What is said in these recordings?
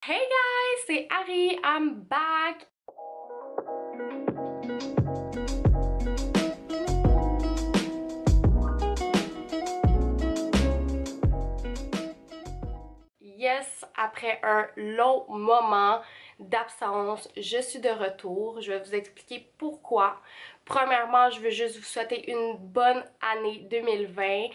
Hey guys, c'est Ari, I'm back! Yes, après un long moment d'absence, je suis de retour. Je vais vous expliquer pourquoi. Premièrement, je veux juste vous souhaiter une bonne année 2020.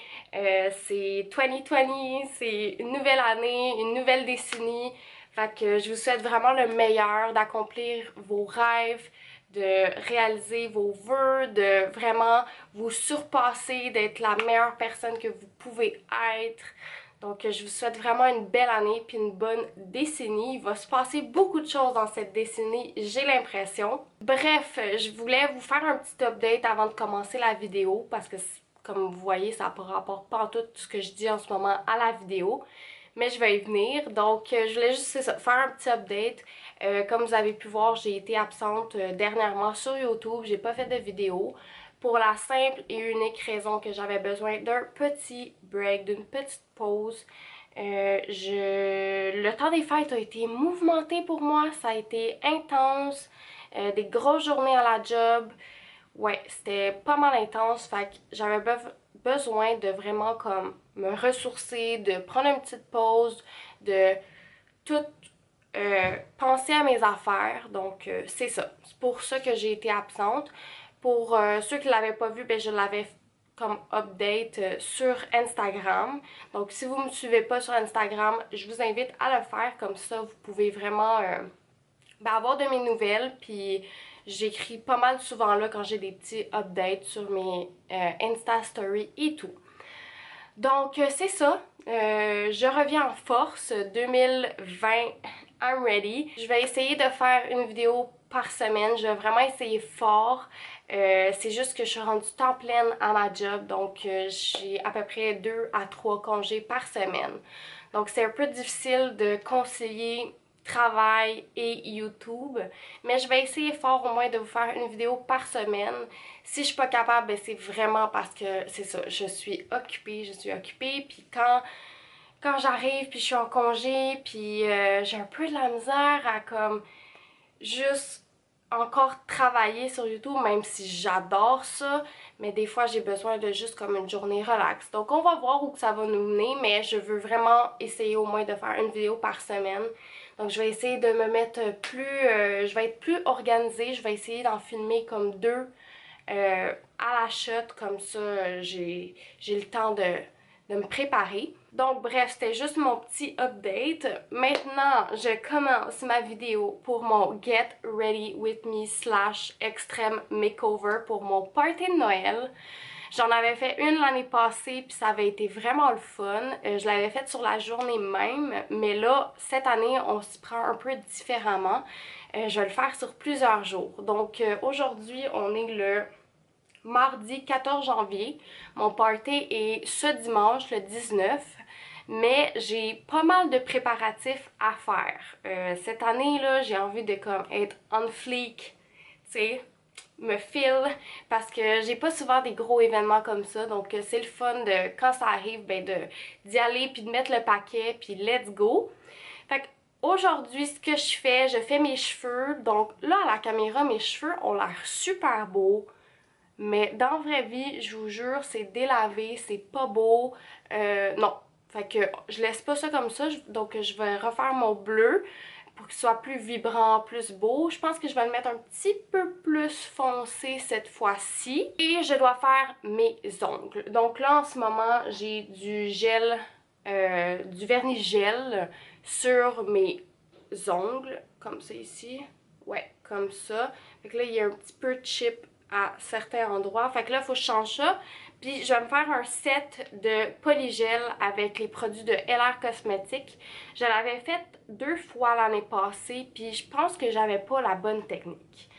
C'est 2020, c'est une nouvelle année, une nouvelle décennie. Fait que je vous souhaite vraiment le meilleur, d'accomplir vos rêves, de réaliser vos vœux, de vraiment vous surpasser, d'être la meilleure personne que vous pouvez être. Donc, je vous souhaite vraiment une belle année puis une bonne décennie. Il va se passer beaucoup de choses dans cette décennie, j'ai l'impression. Bref, je voulais vous faire un petit update avant de commencer la vidéo parce que, comme vous voyez, ça n'a pas rapport tout ce que je dis en ce moment à la vidéo. Mais je vais y venir. Donc, je voulais juste faire un petit update. Comme vous avez pu voir, j'ai été absente dernièrement sur YouTube. J'ai pas fait de vidéo pour la simple et unique raison que j'avais besoin d'un petit break, d'une petite pause. Le temps des fêtes a été mouvementé pour moi. Ça a été intense. Des grosses journées à la job. Ouais, c'était pas mal intense, fait que j'avais besoin de vraiment comme me ressourcer, de prendre une petite pause, de tout penser à mes affaires. Donc c'est ça. C'est pour ça que j'ai été absente. Pour ceux qui ne l'avaient pas vu, ben je l'avais comme update sur Instagram. Donc si vous ne me suivez pas sur Instagram, je vous invite à le faire. Comme ça, vous pouvez vraiment avoir de mes nouvelles, puis j'écris pas mal souvent là quand j'ai des petits updates sur mes Insta Stories et tout. Donc c'est ça, je reviens en force, 2020, I'm ready. Je vais essayer de faire une vidéo par semaine, je vais vraiment essayer fort. C'est juste que je suis rendue temps pleine à ma job, donc j'ai à peu près 2 à 3 congés par semaine. Donc c'est un peu difficile de concilier travail et YouTube, mais je vais essayer fort au moins de vous faire une vidéo par semaine. Si je suis pas capable, ben c'est vraiment parce que c'est ça, je suis occupée, puis quand j'arrive puis je suis en congé puis j'ai un peu de la misère à comme juste encore travailler sur YouTube, même si j'adore ça, mais des fois j'ai besoin de juste comme une journée relax. Donc on va voir où que ça va nous mener, mais je veux vraiment essayer au moins de faire une vidéo par semaine. Donc je vais essayer de me mettre plus, je vais être plus organisée, je vais essayer d'en filmer comme 2 à la shot, comme ça j'ai le temps de me préparer. Donc bref, c'était juste mon petit update. Maintenant, je commence ma vidéo pour mon Get Ready With Me / Extreme Makeover pour mon party de Noël. J'en avais fait une l'année passée puis ça avait été vraiment le fun. Je l'avais faite sur la journée même, mais là, cette année, on s'y prend un peu différemment. Je vais le faire sur plusieurs jours. Donc aujourd'hui, on est le mardi 14 janvier. Mon party est ce dimanche, le 19. Mais j'ai pas mal de préparatifs à faire. Cette année-là, j'ai envie de comme être on fleek, tu sais, me feel, parce que j'ai pas souvent des gros événements comme ça. Donc c'est le fun de, quand ça arrive, ben d'y aller puis de mettre le paquet puis let's go. Fait que aujourd'hui, ce que je fais mes cheveux. Donc là, à la caméra, mes cheveux ont l'air super beaux. Mais dans la vraie vie, je vous jure, c'est délavé, c'est pas beau. Non. Fait que je laisse pas ça comme ça. Donc je vais refaire mon bleu pour qu'il soit plus vibrant, plus beau. Je pense que je vais le mettre un petit peu plus foncé cette fois-ci. Et je dois faire mes ongles. Donc là, en ce moment, j'ai du gel, du vernis gel sur mes ongles. Comme ça ici. Ouais, comme ça. Fait que là, il y a un petit peu de chip à certains endroits. Fait que là, il faut que je change ça. Puis je vais me faire un set de polygel avec les produits de LR Cosmetics. Je l'avais fait 2 fois l'année passée, puis je pense que j'avais pas la bonne technique.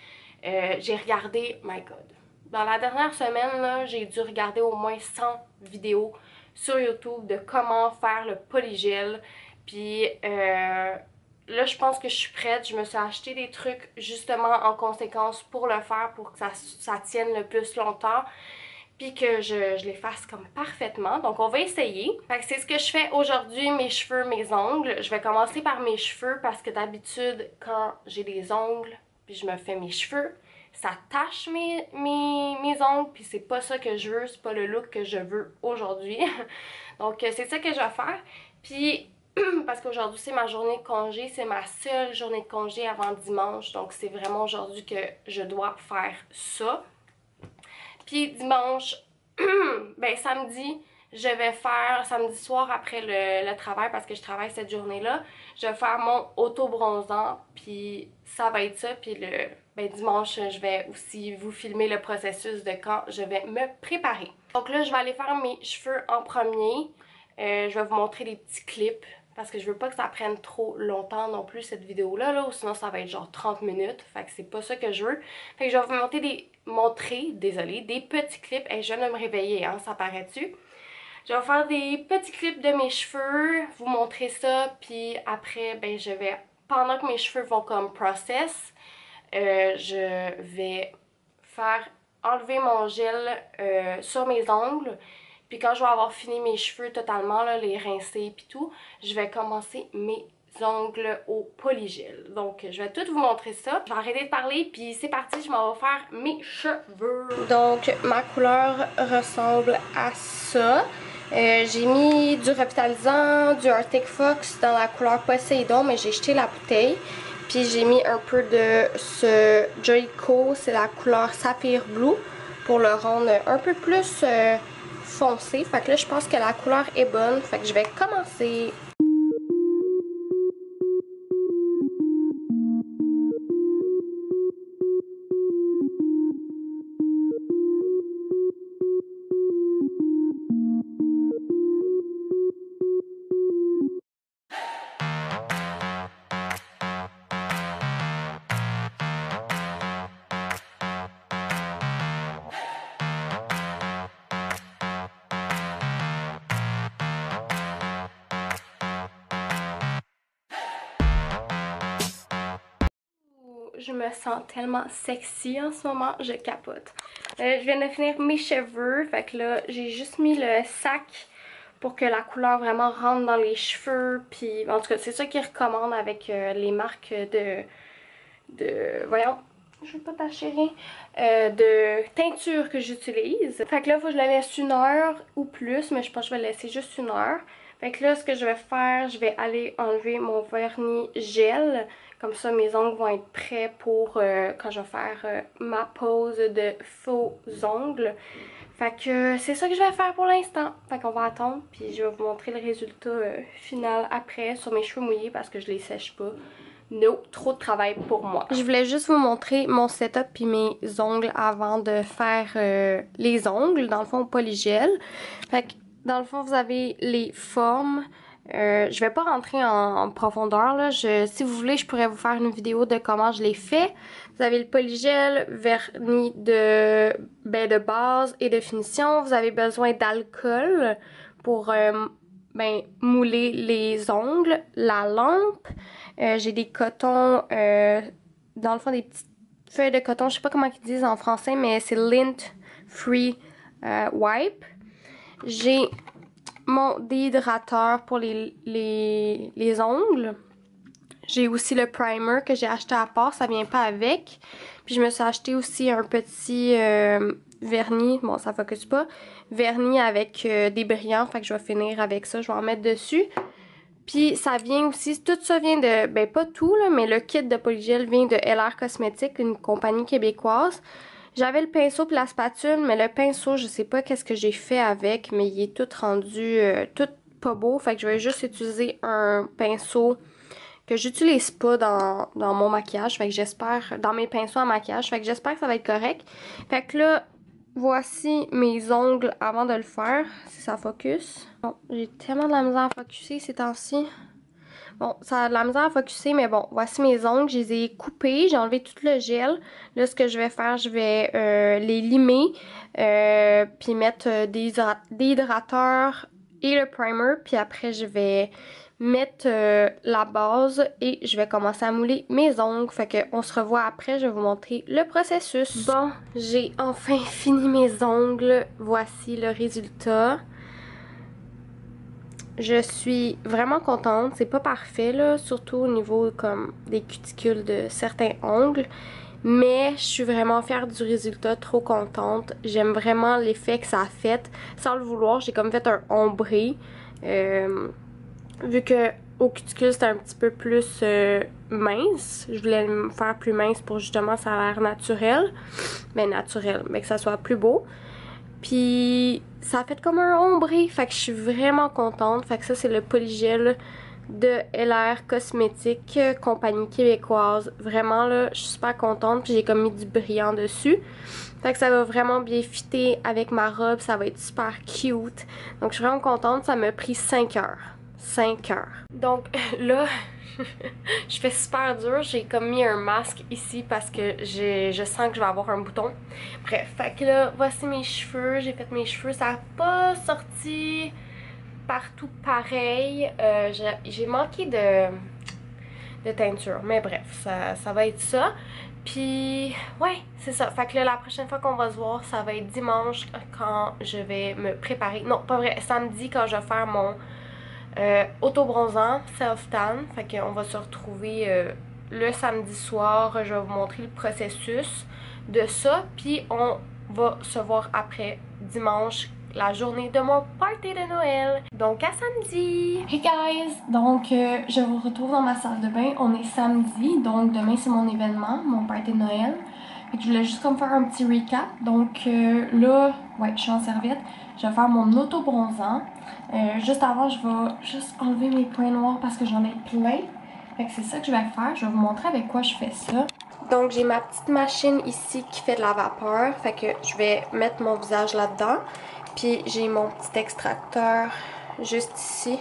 J'ai regardé, my god. Dans la dernière semaine, j'ai dû regarder au moins 100 vidéos sur YouTube de comment faire le polygel. Puis là, je pense que je suis prête. Je me suis acheté des trucs justement en conséquence pour le faire, pour que ça tienne le plus longtemps. puis que je les fasse comme parfaitement. Donc on va essayer. Fait que c'est ce que je fais aujourd'hui, mes cheveux, mes ongles. Je vais commencer par mes cheveux parce que d'habitude, quand j'ai des ongles, puis je me fais mes cheveux, ça tache mes ongles, puis c'est pas ça que je veux, c'est pas le look que je veux aujourd'hui. Donc c'est ça que je vais faire. Puis parce qu'aujourd'hui c'est ma journée de congé, c'est ma seule journée de congé avant dimanche, donc c'est vraiment aujourd'hui que je dois faire ça. Puis dimanche, ben samedi, je vais faire, samedi soir après le travail, parce que je travaille cette journée-là, je vais faire mon auto-bronzant, puis ça va être ça, puis dimanche, je vais aussi vous filmer le processus de quand je vais me préparer. Donc là, je vais aller faire mes cheveux en premier. Je vais vous montrer des petits clips, parce que je veux pas que ça prenne trop longtemps non plus cette vidéo-là, là, ou sinon ça va être genre 30 minutes, fait que c'est pas ça que je veux. Fait que je vais vous montrer des petits clips. Et je viens de me réveiller, hein, ça paraît-tu? Je vais faire des petits clips de mes cheveux, vous montrer ça, puis après, ben je vais, pendant que mes cheveux vont comme process, je vais faire enlever mon gel sur mes ongles. Puis quand je vais avoir fini mes cheveux totalement, là, les rincer puis tout, je vais commencer mes ongles au polygel. Donc je vais tout vous montrer ça. Je vais arrêter de parler puis c'est parti, je m'en vais faire mes cheveux. Donc ma couleur ressemble à ça. J'ai mis du revitalisant, du Arctic Fox dans la couleur Poseidon, mais j'ai jeté la bouteille. Puis j'ai mis un peu de ce Joico, c'est la couleur Sapphire Blue, pour le rendre un peu plus foncé. Fait que là, je pense que la couleur est bonne. Fait que je vais commencer. Je me sens tellement sexy en ce moment, je capote. Je viens de finir mes cheveux, fait que là j'ai juste mis le sac pour que la couleur vraiment rentre dans les cheveux. Puis en tout cas c'est ça qu'ils recommandent avec les marques voyons, je vais pas tâcher rien, de teinture que j'utilise. Fait que là faut que je la laisse 1 heure ou plus, mais je pense que je vais laisser juste 1 heure. Fait que là ce que je vais faire, je vais aller enlever mon vernis gel. Comme ça, mes ongles vont être prêts pour quand je vais faire ma pose de faux ongles. Fait que c'est ça que je vais faire pour l'instant. Fait qu'on va attendre, puis je vais vous montrer le résultat final après sur mes cheveux mouillés parce que je les sèche pas. No, trop de travail pour moi. Je voulais juste vous montrer mon setup puis mes ongles avant de faire les ongles, dans le fond, au polygel. Fait que dans le fond, vous avez les formes. Je vais pas rentrer en profondeur là. Si vous voulez, je pourrais vous faire une vidéo de comment je l'ai fait. Vous avez le polygel, vernis de base et de finition. Vous avez besoin d'alcool pour mouler les ongles, la lampe. J'ai des cotons, dans le fond des petites feuilles de coton. Je sais pas comment ils disent en français, mais c'est lint free wipe. J'ai mon déhydrateur pour les ongles. J'ai aussi le primer que j'ai acheté à part, ça vient pas avec. Puis je me suis acheté aussi un petit vernis, bon ça focus pas, vernis avec des brillants, fait que je vais finir avec ça, je vais en mettre dessus. Puis ça vient aussi, tout ça vient de, pas tout là, mais le kit de polygel vient de LR Cosmetics, une compagnie québécoise. J'avais le pinceau et la spatule, mais le pinceau, je sais pas qu'est-ce que j'ai fait avec, mais il est tout rendu, tout pas beau. Fait que je vais juste utiliser un pinceau que j'utilise pas dans mon maquillage. Fait que j'espère, dans mes pinceaux à maquillage. Fait que j'espère que ça va être correct. Fait que là, voici mes ongles avant de le faire, si ça focus. Bon, j'ai tellement de la misère à focuser ces temps-ci. Bon, ça a de la misère à focusser, mais bon, voici mes ongles. Je les ai coupés, j'ai enlevé tout le gel. Là, ce que je vais faire, je vais les limer, puis mettre des hydrateurs et le primer. Puis après, je vais mettre la base et je vais commencer à mouler mes ongles. Fait qu'on se revoit après, je vais vous montrer le processus. Bon, j'ai enfin fini mes ongles. Voici le résultat. Je suis vraiment contente. C'est pas parfait là, surtout au niveau comme des cuticules de certains ongles. Mais je suis vraiment fière du résultat, trop contente. J'aime vraiment l'effet que ça a fait. Sans le vouloir, j'ai comme fait un ombré. Vu que au cuticule c'était un petit peu plus mince, je voulais me faire plus mince pour justement ça a l'air naturel. Mais naturel, mais que ça soit plus beau. Puis ça a fait comme un ombré, fait que je suis vraiment contente. Fait que ça c'est le polygel de LR Cosmétiques, compagnie québécoise. Vraiment là, je suis super contente. Puis j'ai comme mis du brillant dessus. Fait que ça va vraiment bien fitter avec ma robe, ça va être super cute. Donc je suis vraiment contente, ça m'a pris 5 heures. 5 heures. Donc là, je fais super dur. J'ai comme mis un masque ici parce que je sens que je vais avoir un bouton. Bref, fait que là, voici mes cheveux. J'ai fait mes cheveux. Ça n'a pas sorti partout pareil. J'ai manqué de teinture. Mais bref, ça va être ça. Puis, ouais, c'est ça. Fait que là, la prochaine fois qu'on va se voir, ça va être dimanche quand je vais me préparer. Non, pas vrai. Samedi quand je vais faire mon auto-bronzant, self-tan. Fait qu'on va se retrouver le samedi soir. Je vais vous montrer le processus de ça. Puis on va se voir après dimanche, la journée de mon party de Noël. Donc à samedi! Hey guys! Donc je vous retrouve dans ma salle de bain. On est samedi, donc demain c'est mon événement, mon party de Noël. Fait que je voulais juste comme faire un petit recap. Donc là, ouais, je suis en serviette. Je vais faire mon auto-bronzant. Juste avant, je vais juste enlever mes points noirs parce que j'en ai plein. Fait que c'est ça que je vais faire. Je vais vous montrer avec quoi je fais ça. Donc j'ai ma petite machine ici qui fait de la vapeur. Fait que je vais mettre mon visage là-dedans. Puis j'ai mon petit extracteur juste ici.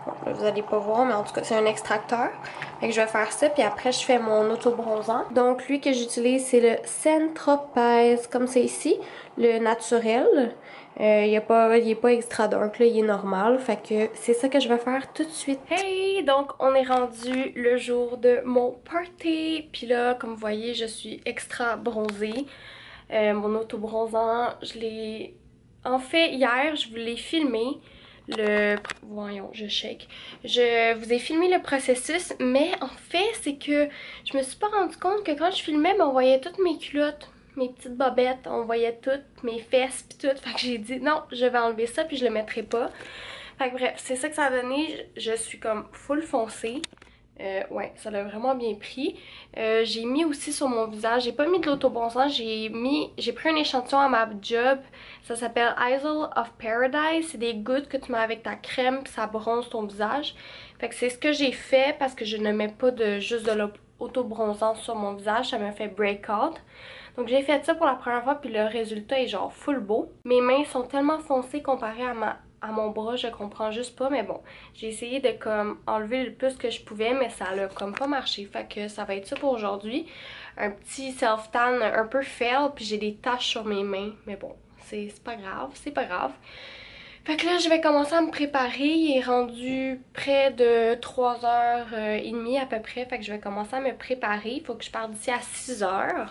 Bon, là, vous allez pas voir, mais en tout cas c'est un extracteur. Fait que je vais faire ça, puis après je fais mon auto-bronzant. Donc lui que j'utilise c'est le Saint-Tropez, comme c'est ici, le naturel. Il est pas extra dark, là, il est normal. Fait que c'est ça que je vais faire tout de suite. Hey! Donc on est rendu le jour de mon party. Puis là, comme vous voyez, je suis extra bronzée. Mon auto-bronzant, je l'ai... En fait, hier, je vous l'ai filmé. Voyons, je shake. Je vous ai filmé le processus, mais en fait, c'est que je me suis pas rendu compte que quand je filmais, on voyait toutes mes culottes, mes petites bobettes, on voyait toutes mes fesses pis tout. Fait que j'ai dit non, je vais enlever ça puis je le mettrai pas. Fait que bref, c'est ça que ça a donné. Je suis comme full foncée. Ouais, ça l'a vraiment bien pris. J'ai mis aussi sur mon visage, j'ai pas mis de l'autobronzant, j'ai pris un échantillon à ma job. Ça s'appelle Isle of Paradise. C'est des gouttes que tu mets avec ta crème puis ça bronze ton visage. Fait que c'est ce que j'ai fait parce que je ne mets pas juste de l'autobronzant sur mon visage, ça me fait breakout. Donc j'ai fait ça pour la première fois puis le résultat est genre full beau. Mes mains sont tellement foncées comparées à mon bras, je comprends juste pas, mais bon, j'ai essayé de comme enlever le plus que je pouvais, mais ça a comme pas marché, fait que ça va être ça pour aujourd'hui. Un petit self-tan un peu fail, puis j'ai des taches sur mes mains, mais bon, c'est pas grave, c'est pas grave. Fait que là, je vais commencer à me préparer, il est rendu près de 3h30 à peu près, fait que je vais commencer à me préparer, il faut que je parte d'ici à 6h.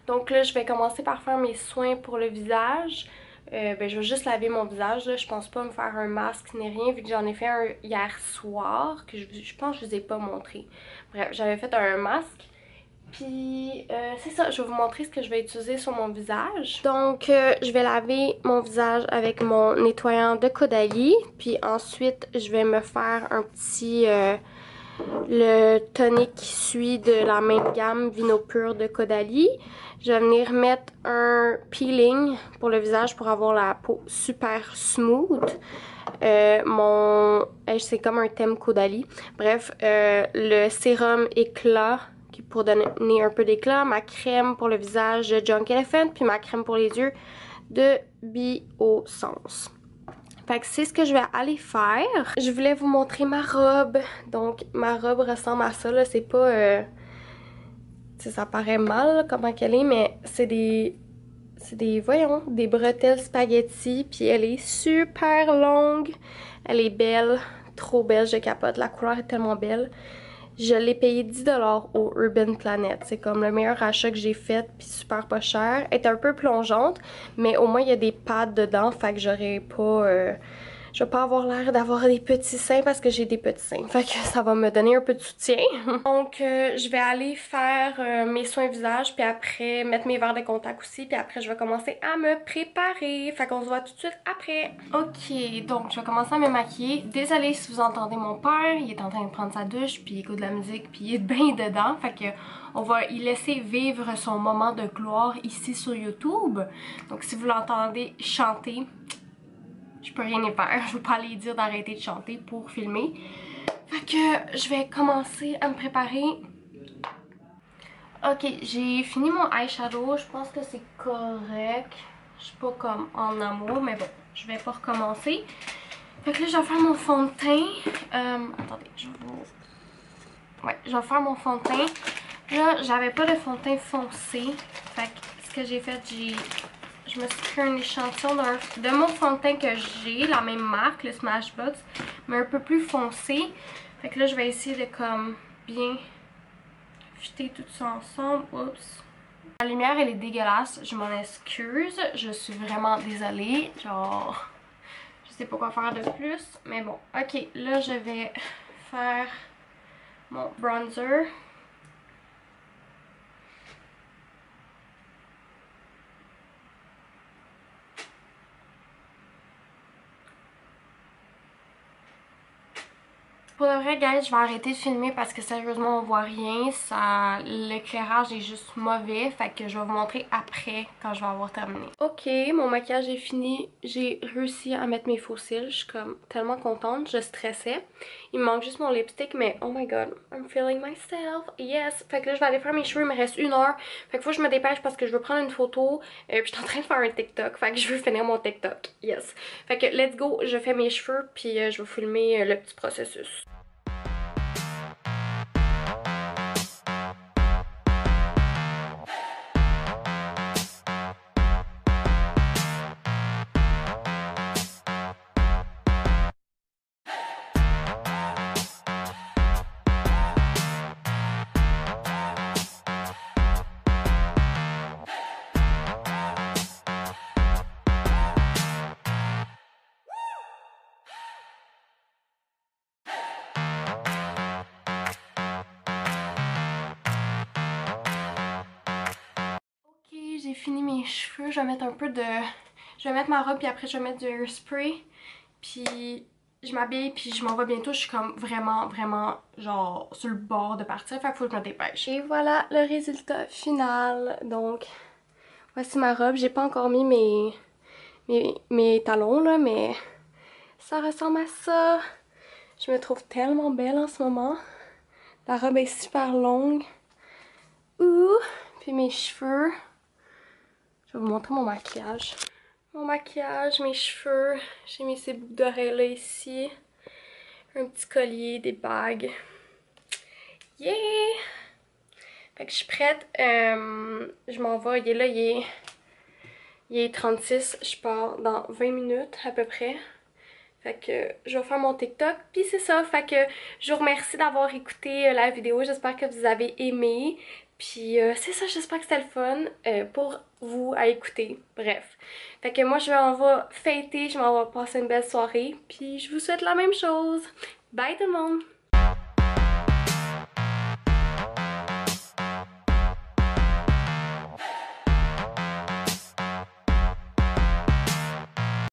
Donc là, je vais commencer par faire mes soins pour le visage. Ben, je vais juste laver mon visage, là. Je pense pas me faire un masque ni rien vu que j'en ai fait un hier soir que je pense que je vous ai pas montré. Bref, j'avais fait un masque. Puis c'est ça, je vais vous montrer ce que je vais utiliser sur mon visage. Donc je vais laver mon visage avec mon nettoyant de Caudalie. Puis ensuite je vais me faire un petit... le tonic qui suit de la même gamme Vino Pur de Caudalie. Je vais venir mettre un peeling pour le visage pour avoir la peau super smooth. C'est comme un thème Caudalie. Bref, le sérum éclat pour donner un peu d'éclat. Ma crème pour le visage de Junk Elephant. Puis ma crème pour les yeux de Biossance. Fait que c'est ce que je vais aller faire. Je voulais vous montrer ma robe. Donc ma robe ressemble à ça là. C'est pas... ça paraît mal là, comment qu'elle est, mais c'est voyons, des bretelles spaghetti. Puis elle est super longue. Elle est belle. trop belle, je capote. La couleur est tellement belle. Je l'ai payé 10$ au Urban Planet. C'est comme le meilleur achat que j'ai fait, puis super pas cher. Elle est un peu plongeante, mais au moins il y a des pads dedans, fait que j'aurais pas... je vais pas avoir l'air d'avoir des petits seins parce que j'ai des petits seins. Fait que ça va me donner un peu de soutien. Donc je vais aller faire mes soins visage, puis après mettre mes verres de contact aussi, puis après je vais commencer à me préparer. Fait qu'on se voit tout de suite après. Ok, donc je vais commencer à me maquiller. Désolée si vous entendez mon père, il est en train de prendre sa douche, puis il écoute de la musique, puis il est bien dedans. Fait que on va y laisser vivre son moment de gloire ici sur YouTube. Donc si vous l'entendez chanter, je peux rien y faire. Je veux pas aller dire d'arrêter de chanter pour filmer. Fait que je vais commencer à me préparer. Ok, j'ai fini mon eyeshadow. Je pense que c'est correct. Je suis pas comme en amour, mais bon, je vais pas recommencer. Fait que là, je vais faire mon fond de teint. Attendez, je vais vous... Ouais, je vais faire mon fond de teint. Là, j'avais pas de fond de teint foncé. Fait que ce que j'ai fait, je me suis pris un échantillon de mon fond de teint que j'ai, la même marque, le Smashbox, mais un peu plus foncé. Fait que là, je vais essayer de comme bien fitter tout ça ensemble. Oups. La lumière, elle est dégueulasse, je m'en excuse. Je suis vraiment désolée. Genre, je sais pas quoi faire de plus. Mais bon, ok, là, je vais faire mon bronzer. Pour le vrai, guys, je vais arrêter de filmer parce que sérieusement, on voit rien. L'éclairage est juste mauvais. Fait que je vais vous montrer après quand je vais avoir terminé. Ok, mon maquillage est fini. J'ai réussi à mettre mes faux cils. Je suis comme tellement contente. Je stressais. Il me manque juste mon lipstick, mais oh my god, I'm feeling myself. Yes! Fait que là, je vais aller faire mes cheveux. Il me reste 1 heure. Fait que faut que je me dépêche parce que je veux prendre une photo. Puis je suis en train de faire un TikTok. Fait que je veux finir mon TikTok. Yes! Fait que let's go. Je fais mes cheveux. Puis je vais filmer le petit processus. J'ai fini mes cheveux, je vais mettre un peu de... Je vais mettre ma robe puis après je vais mettre du hairspray. Puis je m'habille puis je m'en vais bientôt. Je suis comme vraiment genre sur le bord de partir. Fait qu'il faut que je me dépêche. Et voilà le résultat final. Donc voici ma robe. J'ai pas encore mis mes talons là, mais ça ressemble à ça. Je me trouve tellement belle en ce moment. La robe est super longue. Ouh! Puis mes cheveux... Je vais vous montrer mon maquillage. Mon maquillage, mes cheveux. J'ai mis ces boucles d'oreilles là ici. Un petit collier, des bagues. Yeah! Fait que je suis prête. Je m'en vais. Il est là, il est 36. Je pars dans 20 minutes à peu près. Fait que je vais faire mon TikTok. Puis c'est ça. Fait que je vous remercie d'avoir écouté la vidéo. J'espère que vous avez aimé. Puis c'est ça, j'espère que c'était le fun pour vous à écouter. Bref. Fait que moi je m'en vais fêter, je m'en vais passer une belle soirée. Puis je vous souhaite la même chose. Bye tout le monde!